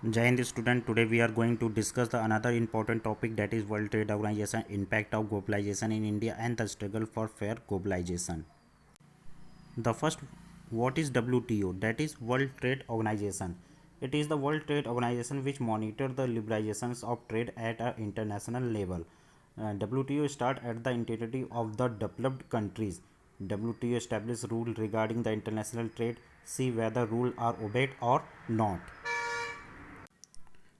Jai Hind student, today we are going to discuss the another important topic, that is World Trade Organization, impact of globalization in India and the struggle for fair globalization. The first, what is WTO? That is World Trade Organization. It is the World Trade Organization which monitor the liberalizations of trade at an international level. WTO start at the initiative of the developed countries. WTO establish rule regarding the international trade, see whether rules are obeyed or not.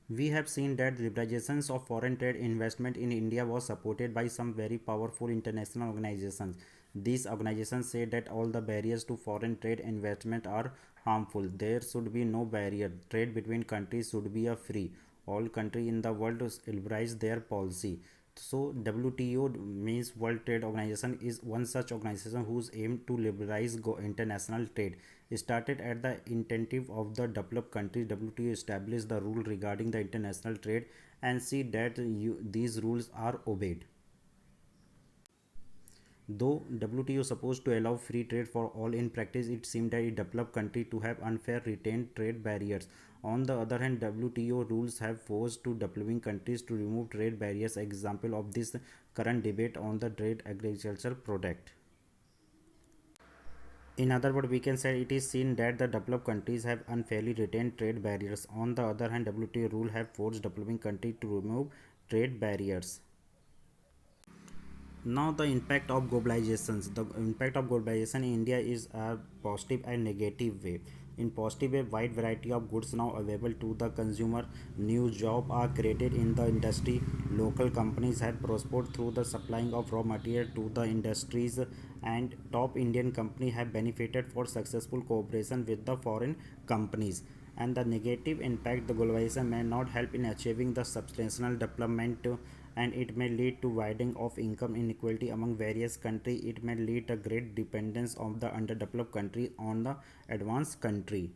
We have seen that liberalizations of foreign trade investment in India was supported by some very powerful international organizations. These organizations say that all the barriers to foreign trade investment are harmful. There should be no barrier. Trade between countries should be a free. All countries in the world liberalize their policy. So WTO means World Trade Organization is one such organization whose aim to liberalize international trade. Started at the initiative of the developed countries, WTO established the rule regarding the international trade and see that these rules are obeyed. Though WTO is supposed to allow free trade for all, in practice it seemed that a developed country to have unfair retained trade barriers. On the other hand, WTO rules have forced to developing countries to remove trade barriers. Example of this current debate on the trade agricultural product. In other words, we can say it is seen that the developed countries have unfairly retained trade barriers. On the other hand, WTO rule have forced developing countries to remove trade barriers. Now the impact of globalization. The impact of globalization in India is a positive and negative way. In positive way, wide variety of goods now available to the consumer. New jobs are created in the industry. Local companies have prospered through the supplying of raw material to the industries, and top Indian companies have benefited for successful cooperation with the foreign companies. And the negative impact, the globalization may not help in achieving the substantial development, and it may lead to widening of income inequality among various countries. It may lead to great dependence of the underdeveloped country on the advanced country.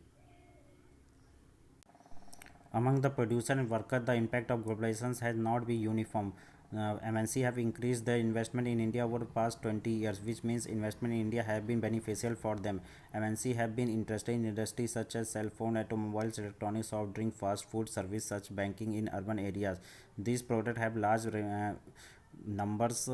Among the producer and worker, the impact of globalization has not been uniform. MNC have increased their investment in India over the past 20 years, which means investment in India have been beneficial for them. MNC have been interested in industries such as cell phone, automobiles, electronics, soft drink, fast food, service such banking in urban areas. These products have numbers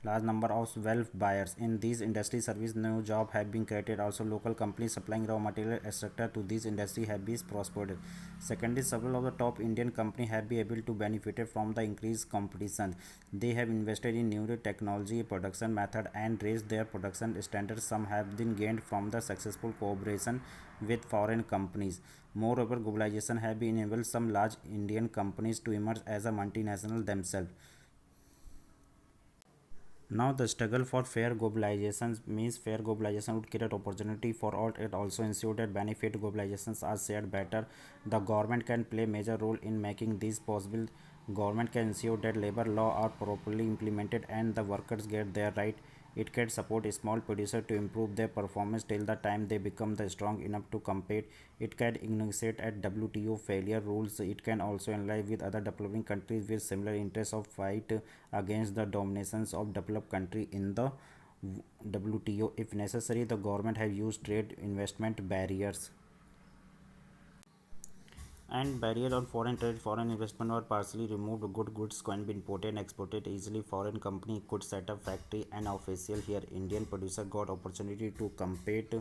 large number of wealth buyers in these industry. Service new job have been created. Also local companies supplying raw material etc to these industry have been prospered. Secondly, several of the top Indian companies have been able to benefit from the increased competition. They have invested in new technology production method and raised their production standards. Some have been gained from the successful cooperation with foreign companies. Moreover, globalization have been enabled some large Indian companies to emerge as a multinational themselves. Now the struggle for fair globalization means fair globalization would create opportunity for all. It also ensure that benefit globalizations are shared better. The government can play major role in making this possible. Government can ensure that labor law are properly implemented and the workers get their right. It can support small producers to improve their performance till the time they become the strong enough to compete. It can initiate at WTO failure rules. It can also ally with other developing countries with similar interests of fight against the dominations of developed country in the WTO. If necessary, the government have used trade investment barriers. And barrier on foreign trade, foreign investment were partially removed. Good goods can be imported and exported easily. Foreign company could set up factory and official here. Indian producer got opportunity to compete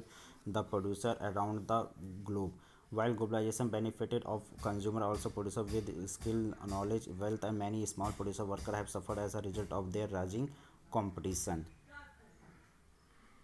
the producer around the globe. While globalization benefited of consumer, also producer with skill, knowledge, wealth, and many small producer workers have suffered as a result of their rising competition.